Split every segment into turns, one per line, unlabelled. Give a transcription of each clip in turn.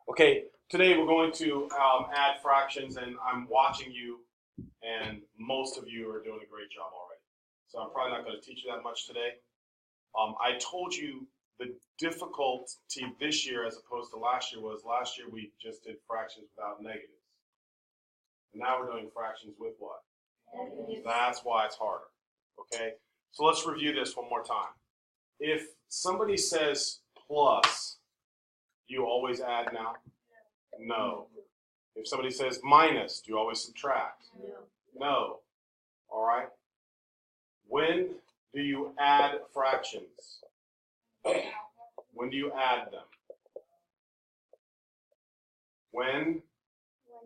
Okay, today we're going to add fractions, and I'm watching you, and most of you are doing a great job already. So I'm probably not going to teach you that much today. I told you the difficulty this year as opposed to last year was last year we just did fractions without negatives. And now we're doing fractions with what? Negatives. That's why it's harder. Okay, so let's review this one more time. If somebody says plus, do you always add now? No. If somebody says minus, do you always subtract? No. All right. When do you add fractions? When do you add them? When?
When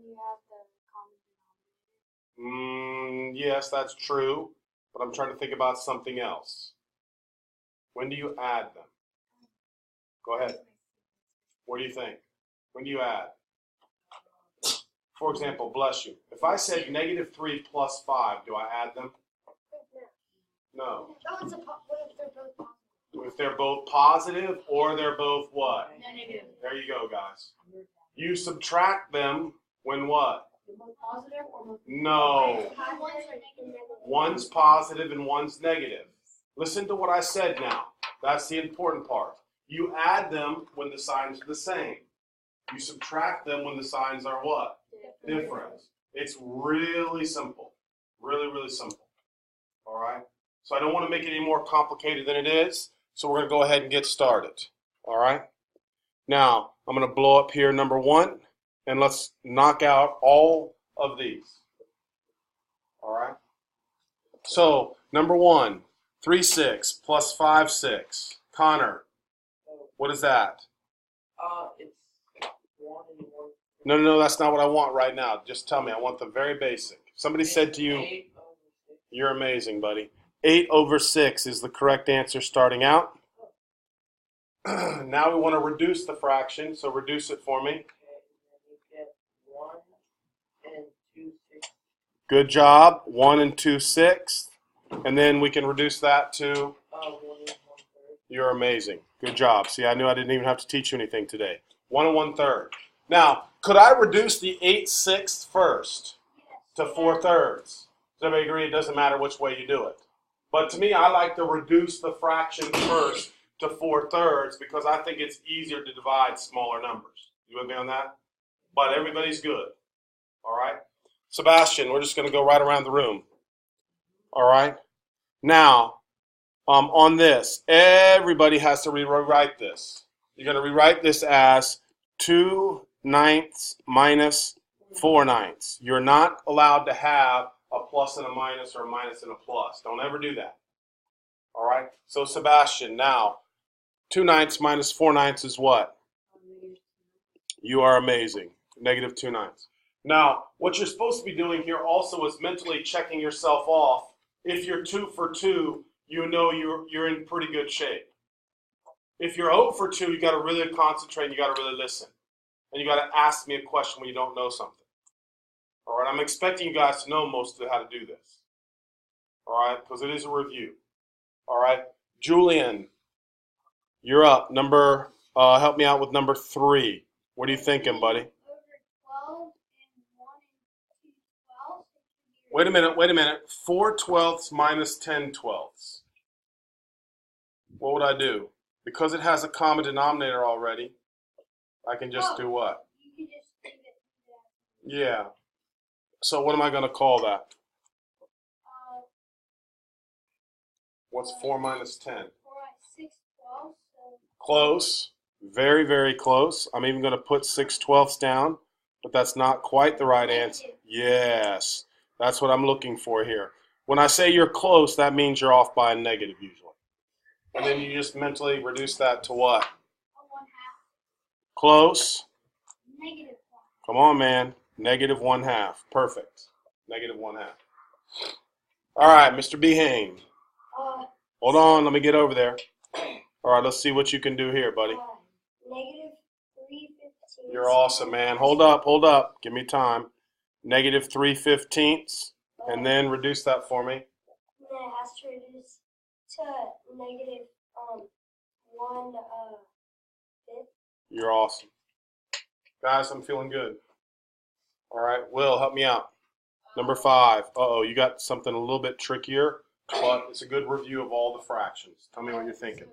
you have the common denominator.
Yes, that's true, but I'm trying to think about something else. When do you add them? Go ahead. What do you think? When do you add? For example, bless you. If I said negative 3 plus 5, do I add them? No. If they're both positive or they're both what?
Negative.
There you go, guys. You subtract them when what?
Both positive or both
No. One's positive and one's negative. Listen to what I said now. That's the important part. You add them when the signs are the same. You subtract them when the signs are what? Different. It's really simple. Really, really simple. All right? So I don't want to make it any more complicated than it is, so we're going to go ahead and get started. All right? Now, I'm going to blow up here number 1, and let's knock out all of these. All right? So, number 1, 3, 6 plus 5, 6. Connor, what is that?
It's 1 and 1.
No, that's not what I want right now. Just tell me. I want the very basic. Somebody said to you,
8 over 6.
you're amazing, buddy. 8 over 6 is the correct answer starting out. Now we want to reduce the fraction, so reduce it for me.
Okay, and then you get 1 and 2 6.
Good job. 1 and 2 sixths. And then we can reduce that to,
1 and 1/3.
you're amazing. Good job. See, I knew I didn't even have to teach you anything today. 1 and 1/3. Now, could I reduce the 8 sixths first to 4/3? Does everybody agree it doesn't matter which way you do it? But to me, I like to reduce the fraction first to 4/3 because I think it's easier to divide smaller numbers. You with me on that? But everybody's good. All right? Sebastian, we're just going to go right around the room. All right? Now, on this, everybody has to rewrite this. You're going to rewrite this as 2/9 minus 4/9. You're not allowed to have a plus and a minus or a minus and a plus. Don't ever do that. All right? So, Sebastian, now, 2/9 minus 4/9 is what? You are amazing. Negative 2/9. Now, what you're supposed to be doing here also is mentally checking yourself off. If you're 2 for 2, you know you're in pretty good shape. If you're 0 for 2, you got to really concentrate and you got to really listen. And you got to ask me a question when you don't know something. All right, I'm expecting you guys to know most of how to do this. All right, because it is a review. All right, Julian, you're up. Help me out with number 3. What are you thinking, buddy?
Over 12 and 1 and 2 12.
Wait a minute. 4/12 minus 10/12. What would I do? Because it has a common denominator already, I can just do what?
You can just leave it that.
Yeah. So what am I going to call that? What's 4 minus 10?
4 at 6 12. So
Close. Very, very close. I'm even going to put 6/12 down, but that's not quite the right answer. Yes. That's what I'm looking for here. When I say you're close, that means you're off by a negative usually. And then you just mentally reduce that to what?
a 1/2.
Close.
Negative 1.
Come on, man. Negative 1/2. Perfect. Negative 1/2. All right, Mr. Behane. Hold on. Let me get over there. All right, let's see what you can do here, buddy.
Negative 3/15.
You're awesome, man. Hold up. Give me time. Negative 3/15. And then reduce that for me.
And then it has to reduce to negative 1/5.
You're awesome. Guys, I'm feeling good. All right, Will, help me out. Number 5. Uh-oh, you got something a little bit trickier, but it's a good review of all the fractions. Tell me what you're thinking.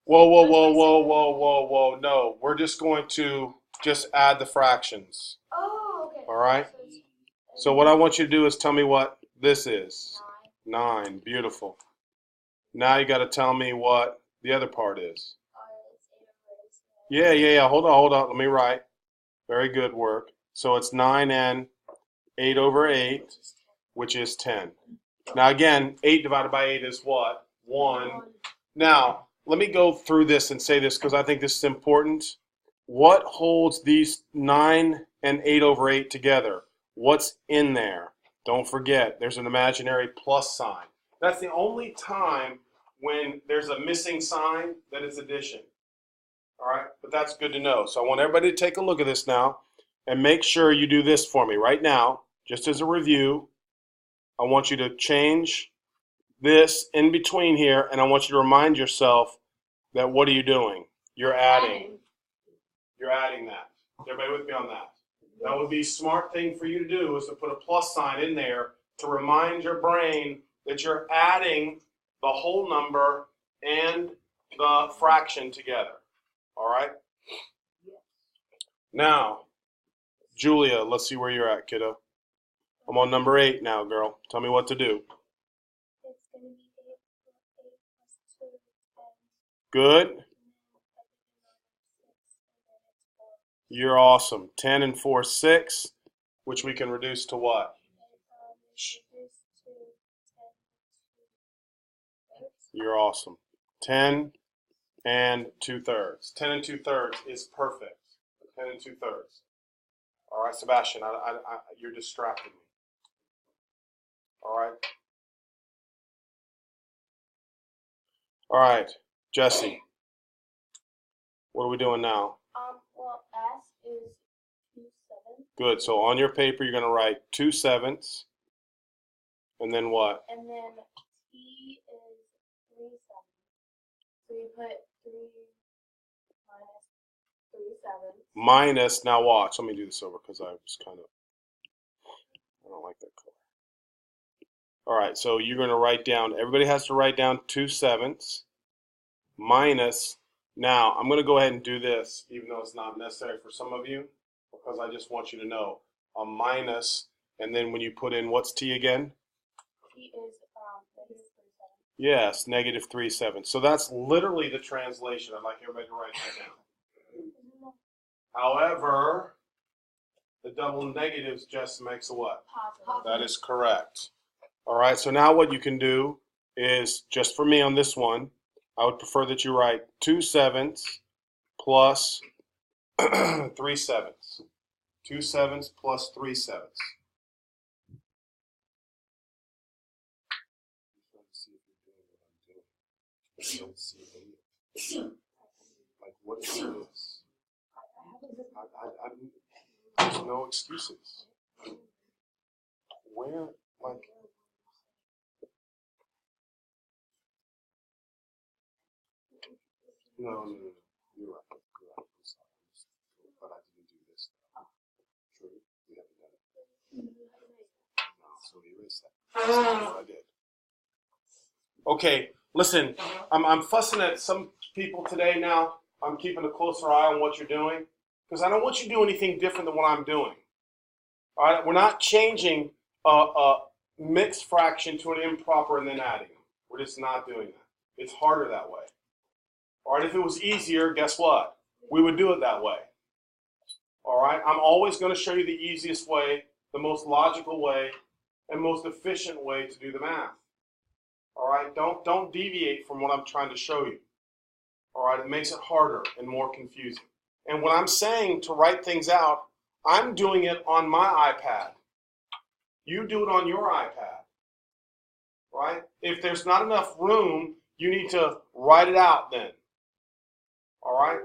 Whoa, whoa, whoa, whoa, whoa, whoa, whoa. No, we're just going to just add the fractions.
Oh, okay.
All right? So what I want you to do is tell me what this is. 9. Beautiful. Now you got to tell me what the other part is. Yeah. Hold on. Let me write. Very good work. So it's 9 and 8 over 8, which is 10. Now again, 8 divided by 8 is what? 1. Now, let me go through this and say this because I think this is important. What holds these 9 and 8 over 8 together? What's in there? Don't forget, there's an imaginary plus sign. That's the only time when there's a missing sign that is addition. All right, but that's good to know. So I want everybody to take a look at this now and make sure you do this for me right now, just as a review. I want you to change this in between here, and I want you to remind yourself that what are you doing? You're adding. You're adding that. Everybody with me on that? That would be a smart thing for you to do is to put a plus sign in there to remind your brain that you're adding the whole number and the fraction together. All right? Now, Julia, let's see where you're at, kiddo. I'm on number 8 now, girl. Tell me what to do.
It's going to be 8 plus 2 is 10.
Good. You're awesome. 10 and 4 is 6, which we can reduce to what? You're awesome. 10 and 2/3. 10 and 2/3 is perfect. 10 and 2/3. All right, Sebastian, you're distracting me. All right. All right, Jesse. What are we doing now?
Well, S is 2/7.
Good. So on your paper, you're going to write 2/7, and then what?
And then T is 3/7. So you put 3 minus 3/7.
Minus, now watch. Let me do this over because I was I don't like that color. All right, so you're going to write down, everybody has to write down 2/7 minus, now I'm going to go ahead and do this, even though it's not necessary for some of you, because I just want you to know, a minus, and then when you put in, what's T again?
T is negative 3/7.
Yes, negative 3/7. So that's literally the translation. I'd like everybody to write that down. However, the double negatives just makes a what?
Positive.
That is correct. All right, so now what you can do is, just for me on this one, I would prefer that you write 2/7 plus 3/7. 2/7 plus 3/7. Like, what is this? There's no excuses. Where, like, no, you're right. I'm sorry. But I didn't do this. True, we haven't done it. No, so erase that. That's not what I did. Okay, listen, I'm fussing at some people today now. I'm keeping a closer eye on what you're doing because I don't want you to do anything different than what I'm doing. All right, we're not changing a mixed fraction to an improper and then adding them. We're just not doing that. It's harder that way. All right, if it was easier, guess what? We would do it that way. All right, I'm always going to show you the easiest way, the most logical way, and most efficient way to do the math. All right, don't deviate from what I'm trying to show you. All right, it makes it harder and more confusing. And when I'm saying to write things out, I'm doing it on my iPad. You do it on your iPad. Right? If there's not enough room, you need to write it out then. All right?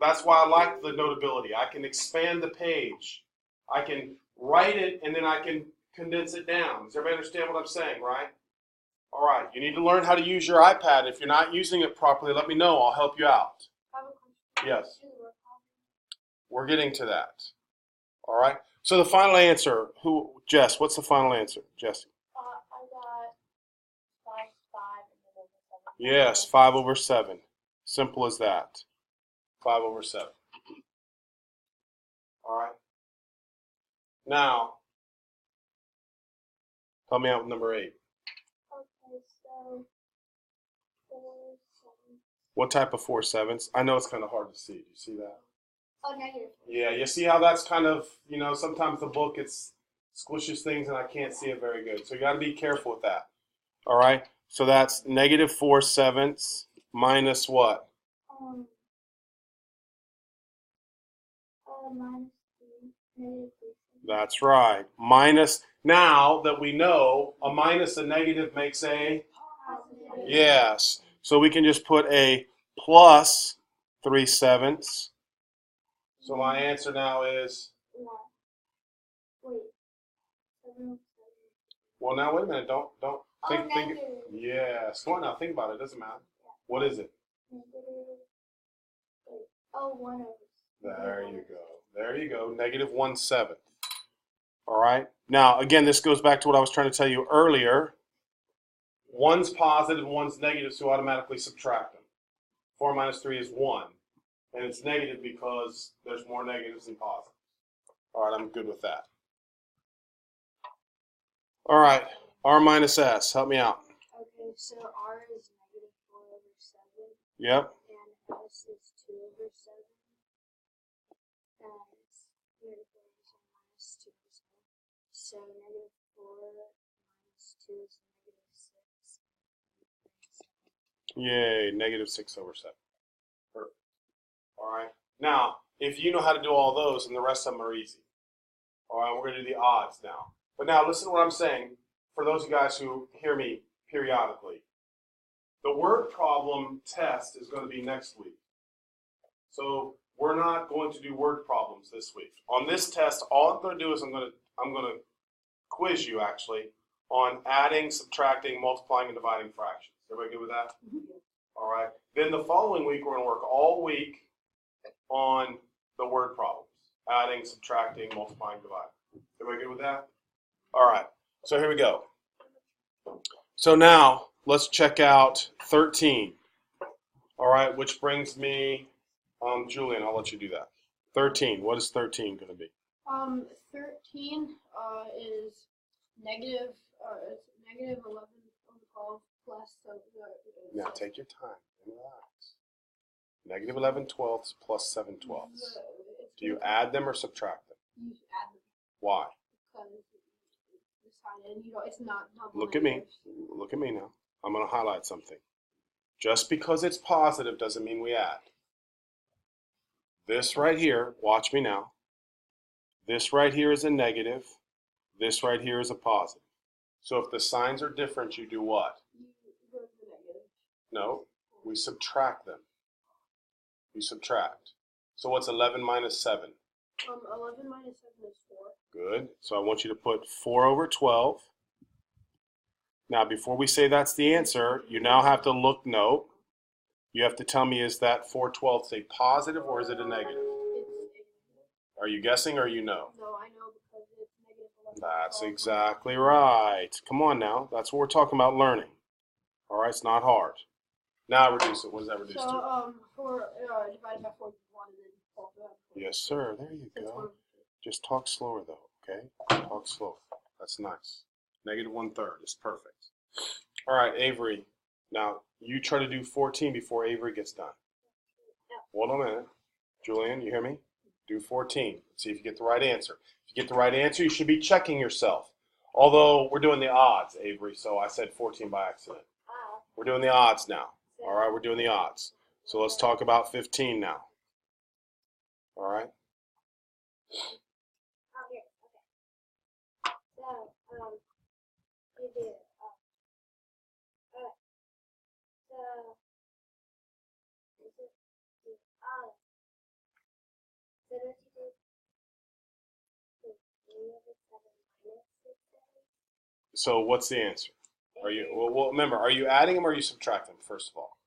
That's why I like the Notability. I can expand the page. I can write it and then I can condense it down. Does everybody understand what I'm saying, right? All right, you need to learn how to use your iPad. If you're not using it properly, let me know. I'll help you out.
I have a question.
Yes.
Do the word problem.
We're getting to that. All right. So the final answer, Jess, what's the final answer? Jesse.
I got 5, 5, and then over 7.
Yes, 5 over 7. Simple as that. 5 over 7. All right. Now, help me out with number 8.
Okay, so 4, 7.
What type of 4 sevenths? I know it's kind of hard to see. Do you see that?
Oh, negative.
Yeah, you see how that's kind of, sometimes the book squishes things and I can't see it very good. So you got to be careful with that. All right. So that's negative 4 sevenths minus what?
Minus 3, negative 3.
That's right. Minus, now that we know a minus a negative makes a,
Positive.
yes. So we can just put a plus 3 sevenths. So my answer now is,
1. Wait. 7 over 7.
well, now wait a minute. Don't think.
Negative.
Yes. Come on now. Think about it. It doesn't matter. What is it?
Negative. Wait. Oh, 1 over 7.
There you go. There you go. Negative 1/7. All right. Now, again, this goes back to what I was trying to tell you earlier. One's positive, one's negative, so automatically subtract them. 4 minus 3 is 1. And it's negative because there's more negatives than positives. All right, I'm good with that. All right, R minus S. Help me out.
Okay, so R is negative 4 over 7.
Yep.
And S is 2 over 7. And it's negative 4 over 7 minus 2 over 7. So negative 4 minus 2 is negative 6.
Yay, negative 6 over 7. Perfect. All right. Now, if you know how to do all those, then the rest of them are easy. All right, we're going to do the odds now. But now listen to what I'm saying for those of you guys who hear me periodically. The word problem test is going to be next week. So we're not going to do word problems this week. On this test, all I'm going to do is I'm going to quiz you actually on adding, subtracting, multiplying, and dividing fractions. Everybody good with that?
Mm-hmm.
All right. Then the following week, we're going to work all week on the word problems. Adding, subtracting, multiplying, dividing. Everybody good with that? All right. So here we go. So now, let's check out 13. All right, which brings me, Julian, I'll let you do that. 13. What is 13 going to be?
13 is negative, it's negative 11 over 12 plus.
Now take your time and relax. Negative 11 twelfths plus 7 twelfths. Do you add them or subtract them?
You add them
Why?
because it's fine, and it's not double.
Look at me. Look at me now. I'm going to highlight something. Just because it's positive doesn't mean we add. This right here, watch me now. This right here is a negative. This right here is a positive. So if the signs are different, you do what?
You go to the negative.
No, we subtract them. We subtract. So what's 11 minus 7?
11 minus 7 is 4.
Good. So I want you to put 4 over 12. Now, before we say that's the answer, you now have to look, no. You have to tell me, is that 4/12 a positive or is it a negative? Are you guessing or you know?
No, I know because it's negative 11.
That's exactly right. Come on now. That's what we're talking about learning. All right, it's not hard. Now reduce it. What does that reduce to?
So, 4 divided by 4 is 1, and then 12 divided by 4.
Yes, sir. There you
That's
go.
1.
Just talk slower, though, okay? Talk slower. That's nice. Negative 1/3 is perfect. All right, Avery. Now, you try to do 14 before Avery gets done. Hold on a minute. Julian, you hear me? Do 14. See if you get the right answer. If you get the right answer, you should be checking yourself. Although we're doing the odds, Avery, so I said 14 by accident. We're doing the odds now. All right, we're doing the odds. So let's talk about 15 now. All right?
Okay. So, you do. Alright. So, this is the odd. So, what you do? 3 over 7 minus 6 7.
So what's the answer? Are you well, remember, are you adding them or are you subtracting them, first of all?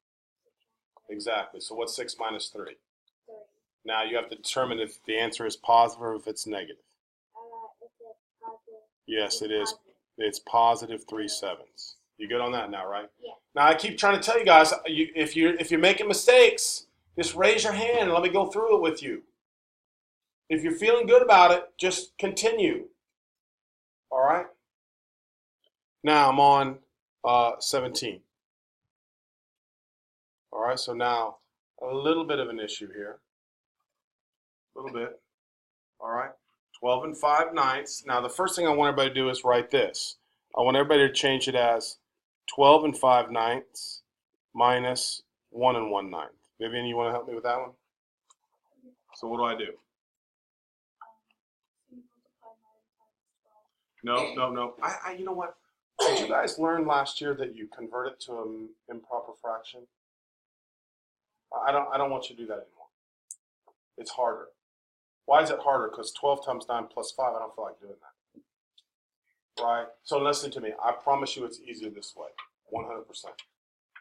Exactly. So what's 6 minus 3?
3.
Now you have to determine if the answer is positive or if it's negative.
If it's positive.
Yes, it is.
Positive.
It's positive 3/7. You good on that now, right?
Yeah.
Now I keep trying to tell you guys, if you're making mistakes, just raise your hand and let me go through it with you. If you're feeling good about it, just continue. All right. Now I'm on 17. All right. So now a little bit of an issue here. A little bit. All right. 12 and 5/9. Now the first thing I want everybody to do is write this. I want everybody to change it as 12 and 5/9 minus 1 and 1/9. Vivian, you want to help me with that one? So what do I do? No. You know what? Did you guys learn last year that you convert it to an improper fraction? I don't want you to do that anymore. It's harder. Why is it harder? Because 12 times 9 plus 5, I don't feel like doing that. Right? So listen to me. I promise you it's easier this way. 100%.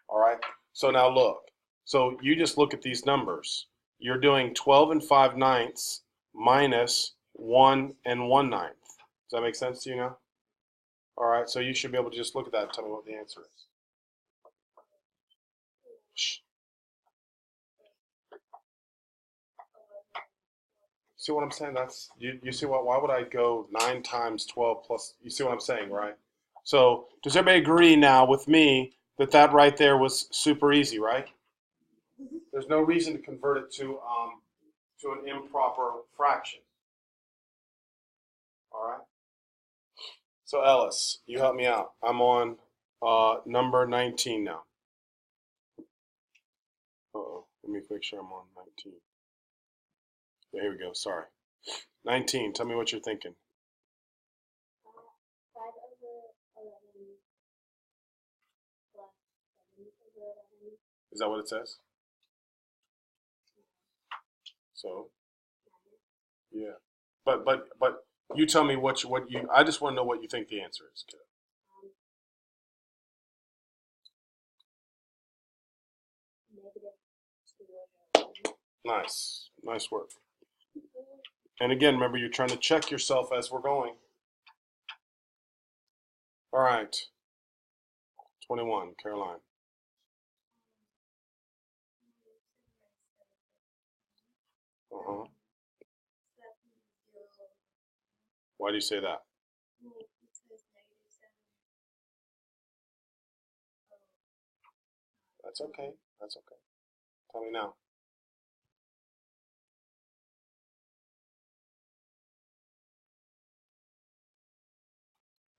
All right? So now look. So you just look at these numbers. You're doing 12 and 5/9 minus 1 and 1/9. Does that make sense to you now? All right, so you should be able to just look at that and tell me what the answer is. Shh. See what I'm saying? That's you see what? Why would I go 9 times 12 plus? You see what I'm saying, right? So does everybody agree now with me that that right there was super easy, right? There's no reason to convert it to an improper fraction. All right. So Ellis, you help me out. I'm on number 19 now. Uh-oh. Let me make sure I'm on 19. Yeah, here we go. Sorry. 19. Tell me what you're thinking.
5 over 11 plus 7 over 11.
Is that what it says? So, yeah. But you tell me what you. I just want to know what you think the answer is, kid. Nice work. And again, remember you're trying to check yourself as we're going. All right. 21, Caroline. Uh-huh. Why do you say that? That's okay. That's okay. Tell me now.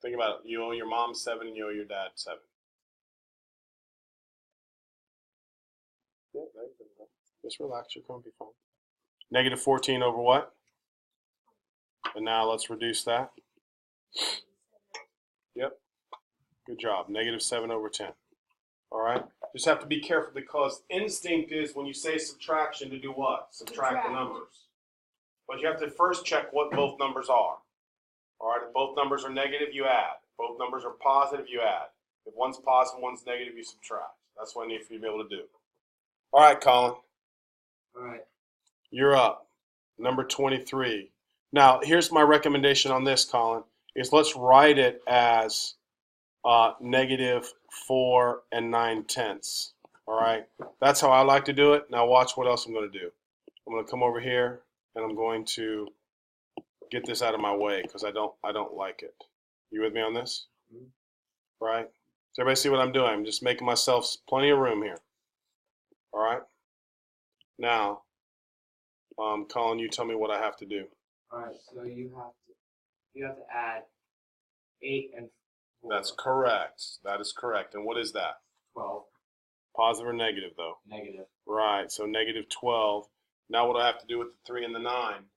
Think about it. You owe your mom 7 and you owe your dad 7. Yeah, there you go. Just relax. You're going to be fine. Negative 14 over what? And now let's reduce that. Yep. Good job. Negative 7 over 10. All right. Just have to be careful because instinct is when you say subtraction to do what? Subtract the numbers. But you have to first check what both numbers are. All right. If both numbers are negative, you add. If both numbers are positive, you add. If one's positive, one's negative, you subtract. That's what I need for you to be able to do. All right, Colin.
All right.
You're up. Number 23. Now, here's my recommendation on this, Colin, is let's write it as negative 4 and 9/10. All right? That's how I like to do it. Now watch what else I'm going to do. I'm going to come over here, and I'm going to get this out of my way because I don't like it. You with me on this? Mm-hmm. Right? Does everybody see what I'm doing? I'm just making myself plenty of room here. All right? Now, Colin, you tell me what I have to do.
All right. So you have to add 8 and 4.
That's correct. That is correct. And what is that?
12.
Positive or negative, though?
Negative.
Right. So negative 12. Now what do I have to do with the 3 and the 9?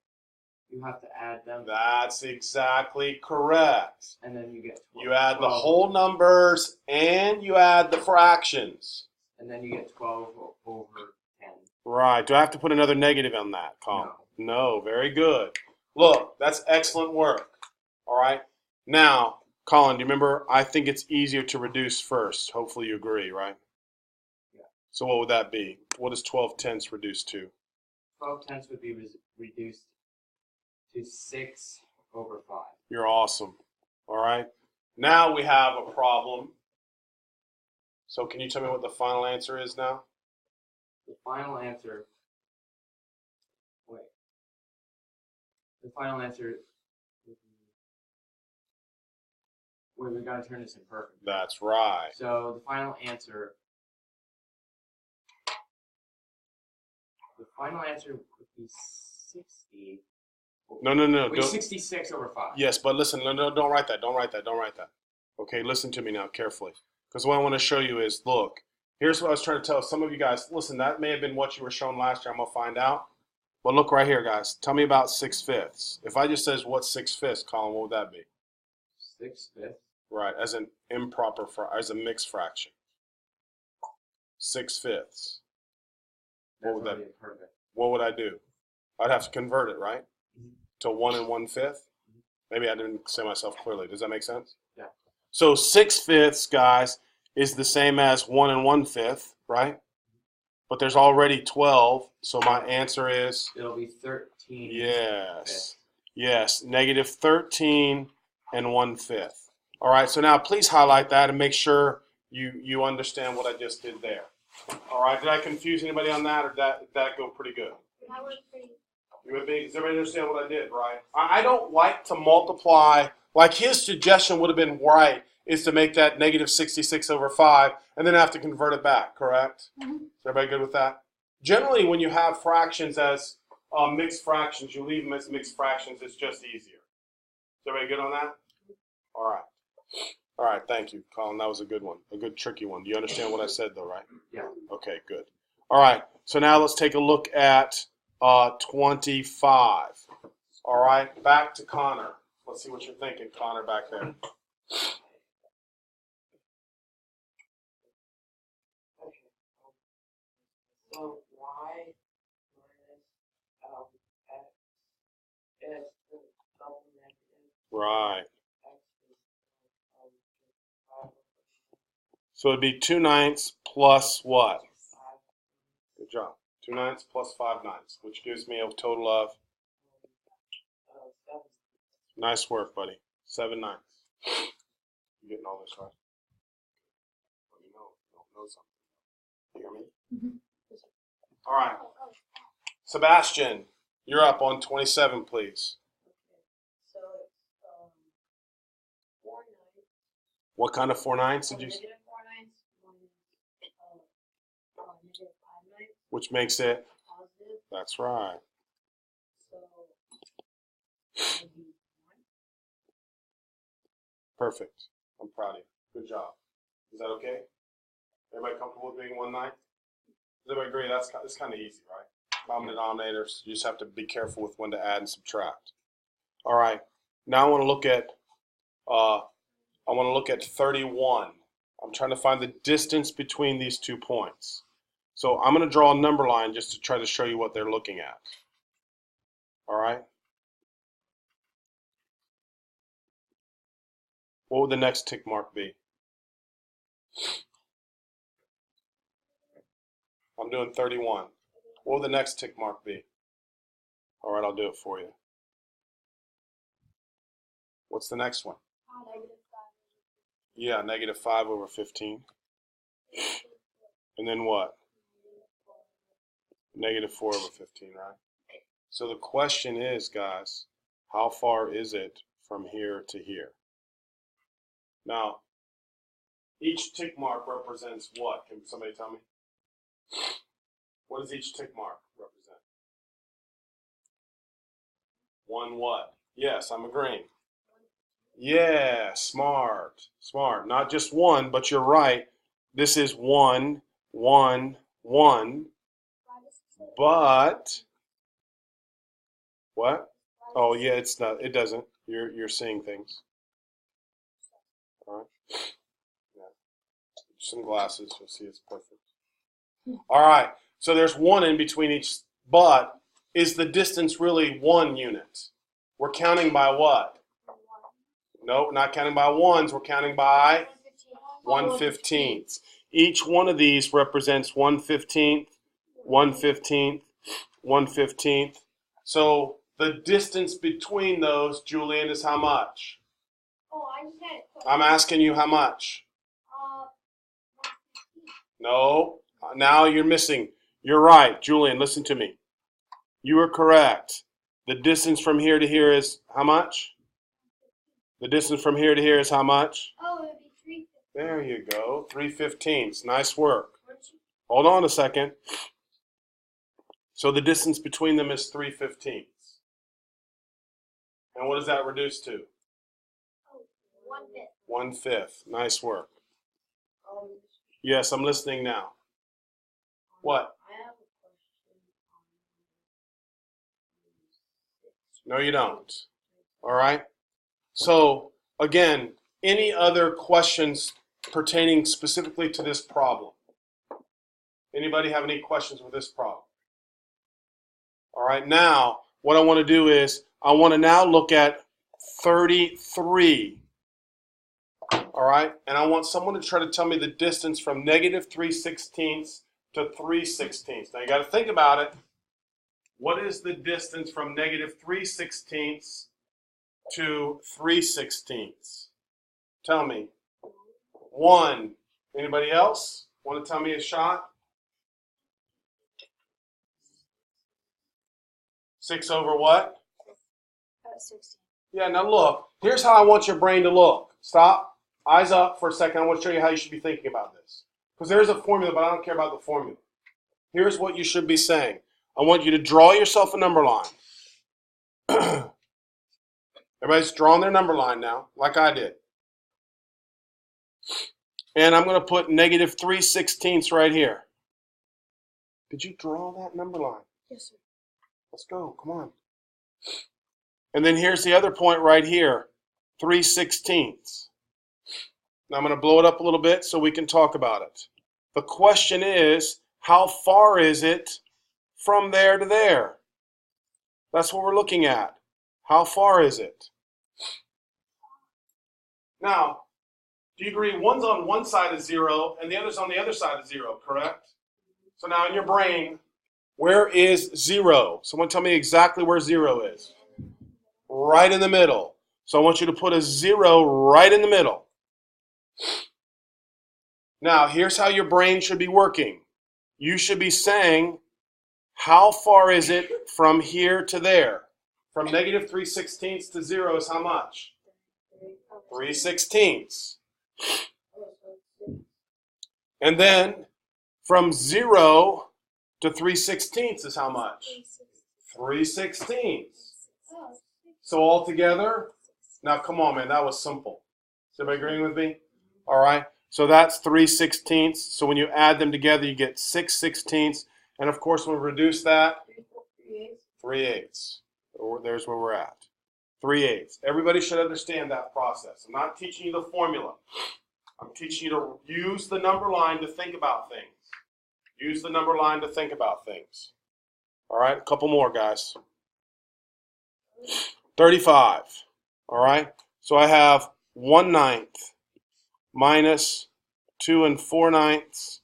You have to add them.
That's exactly correct.
And then you get 12.
You add the whole numbers and you add the fractions.
And then you get 12 over 10.
Right. Do I have to put another negative on that column? No. Very good. Look, that's excellent work. All right. Now, Colin, do you remember? I think it's easier to reduce first. Hopefully you agree, right?
Yeah.
So what would that be? What is 12/10 reduced to?
12/10 would be reduced to 6/5.
You're awesome. All right. Now we have a problem. So can you tell me what the final answer is now?
The final answer. Wait. The final answer. Wait, we gotta turn this in perfect.
That's right.
So the final answer. The final answer would be 60.
No.
Wait,
Don't,
66/5.
yes, but listen. No, don't write that. Don't write that. Okay, listen to me now carefully. Because what I want to show you is, look, here's what I was trying to tell some of you guys. Listen, that may have been what you were shown last year. I'm going to find out. But look right here, guys. Tell me about 6/5. If I just says what's 6/5, Colin, what would that be?
6/5.
Right, as an as a mixed fraction. 6/5. What would that be?
Perfect.
What would I do? I'd have to convert it, right?
Mhm.
To 1 1/5. Maybe I didn't say myself clearly. Does that make sense?
Yeah.
So 6/5, guys, is the same as 1 1/5, right? But there's already 12, so my answer is
It'll be 13.
yes. Yes, negative 13 1/5. All right, so now please highlight that and make sure you understand what I just did there. All right, did I confuse anybody on that, or did that go pretty good?
That was pretty.
You with me? Does everybody understand what I did, right? I don't like to multiply, like his suggestion would have been right, is to make that negative 66/5 and then have to convert it back, correct?
Mhm.
Is everybody good with that? Generally, when you have fractions as mixed fractions, you leave them as mixed fractions, it's just easier. Is everybody good on that? All right. All right, thank you, Colin. That was a good one, a good tricky one. Do you understand what I said, though, right?
Yeah.
Okay, good. All right, so now let's take a look at 25. All right, back to Connor. Let's see what you're thinking, Connor, back there.
So y minus x is the double negative
Right.
x is 5
So it'd be 2/9 plus what?
5
Good job. 2/9 plus 5/9, which gives me a total of,
7.
nice work, buddy, 7/9. You getting all this right? Well, you don't know something. You hear me?
Mhm.
All right. Sebastian, you're up on 27, please.
Okay. So it's 4 9.
What kind of 4/9 did you?
Negative 4 9 minus negative 5 9
Which makes it?
positive.
That's right.
So it would be 1.
Perfect. I'm proud of you. Good job. Is that okay? Everybody comfortable with being 1/9? Does everybody agree? It's kind of easy, right? Common denominators. You just have to be careful with when to add and subtract. All right. Now I want to look at 31. I'm trying to find the distance between these 2 points. So I'm going to draw a number line just to try to show you what they're looking at. All right. What would the next tick mark be? I'm doing 31. What would the next tick mark be? All right, I'll do it for you. What's the next one? Yeah, negative 5/15. And then what? Negative 4/15, right? So the question is, guys, how far is it from here to here? Now, each tick mark represents what? Can somebody tell me? What does each tick mark represent? One what? Yes, I'm agreeing. Yeah, smart. Smart. Not just one, but you're right. This is 1, 1, 1. But what? Oh yeah, it's not. It doesn't. You're seeing things. All right. Yeah. Some glasses. You'll see it's perfect. All right. So there's 1 in between each. But is the distance really 1 unit? We're counting by what? No, not counting by ones. We're counting by 1/15. Each one of these represents 1/15, 1/15, 1/15. So the distance between those, Julian, is how much?
Oh, I just had a question.
I'm asking you how much.
115.
No, now you're missing. You're right, Julian, listen to me. You are correct. The distance from here to here is how much? The distance from here to here is how much?
Oh, it would be 315.
There you go, 3/15. Nice work. Hold on a second. So the distance between them is 3/15. And what does that reduce to?
Oh, 1/5.
1/5. Nice work.
Um,
Yes, I'm listening now. What?
I have a question on
No, you don't. All right. So again, any other questions pertaining specifically to this problem? Anybody have any questions with this problem? All right. Now, what I want to do is I want to now look at 33. All right. And I want someone to try to tell me the distance from -3/16 to 3/16. Now you got to think about it. What is the distance from -3/16 to 3/16? Tell me. 1. Anybody else want to tell me a shot? 6 over what?
16.
Yeah, now look. Here's how I want your brain to look. Stop. Eyes up for a second. I want to show you how you should be thinking about this. Because there's a formula, but I don't care about the formula. Here's what you should be saying. I want you to draw yourself a number line. Everybody's drawing their number line now, like I did. And I'm going to put -3/16 right here. Did you draw that number line?
Yes, sir.
Let's go. Come on. And then here's the other point right here, 3/16. Now I'm going to blow it up a little bit so we can talk about it. The question is, how far is it from there to there? That's what we're looking at. How far is it? Now, do you agree one's on one side of 0 and the other's on the other side of 0, correct? So now in your brain, where is 0? Someone tell me exactly where 0 is. Right in the middle. So I want you to put a 0 right in the middle. Now, here's how your brain should be working. You should be saying, how far is it from here to there? From -3/16 to 0 is how much? 3/16. And then from 0 to 3/16 is how much? 3/16. So all together, now come on, man, that was simple. Is everybody agreeing with me? All right. So that's 3/16. So when you add them together, you get 6/16. And of course, when we reduce that, 3/8. There's where we're at. 3/8. Everybody should understand that process. I'm not teaching you the formula. I'm teaching you to use the number line to think about things. Use the number line to think about things. All right, a couple more, guys. 35. All right, so I have 1/9 minus 2 4/9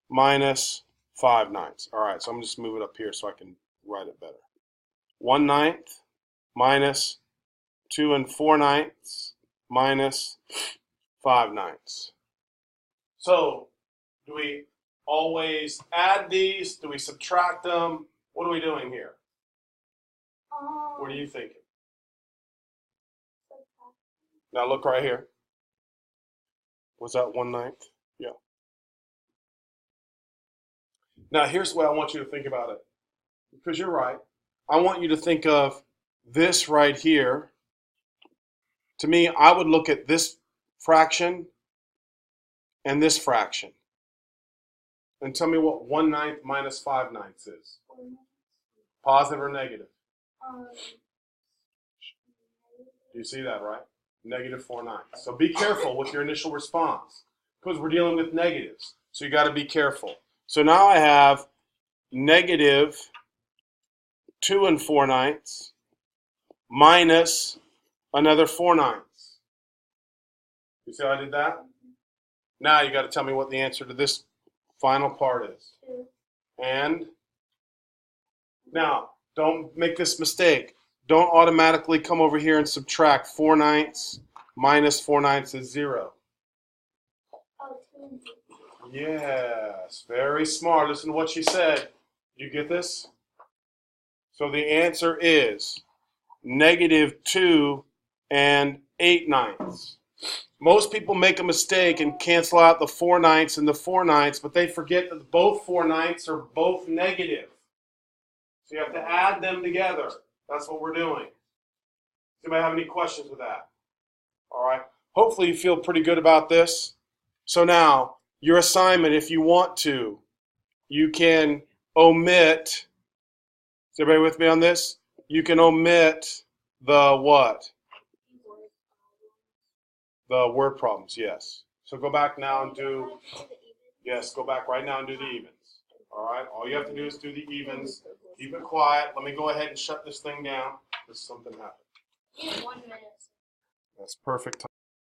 minus 5/9. All right, so I'm going to just move it up here so I can write it better. 1/9 minus 2 4/9 minus 5/9. So, do we always add these? Do we subtract them? What are we doing here? What are you thinking? Now look right here. Was that 1/9? Yeah. Now here's the way I want you to think about it. Because you're right. I want you to think of this right here. To me, I would look at this fraction and this fraction. And tell me what 1/9 minus 5/9 is. Positive or negative? Do you see that, right? -4/9. So be careful with your initial response because we're dealing with negatives. So you got to be careful. So now I have -2 4/9 minus another 4/9. You see how I did that? Now you got to tell me what the answer to this final part is.
2.
And Now, don't make this mistake. Don't automatically come over here and subtract 4/9 minus 4/9 is 0.
Oh, 2 and 2.
Yes, very smart. Listen to what she said. You get this? So the answer is -2 and 8/9. Most people make a mistake and cancel out the 4/9 and the 4/9, but they forget that both 4/9 are both negative. So you have to add them together. That's what we're doing. Does anybody have any questions with that? All right. Hopefully you feel pretty good about this. So now, your assignment, if you want to, you can omit. Is everybody with me on this? You can omit the what? The word problems, yes. So go back now and do, yes, go back right now and do the evens. All right, all you have to do is do the evens. Keep it quiet. Let me go ahead and shut this thing down because something happened.
1 minute.
That's perfect.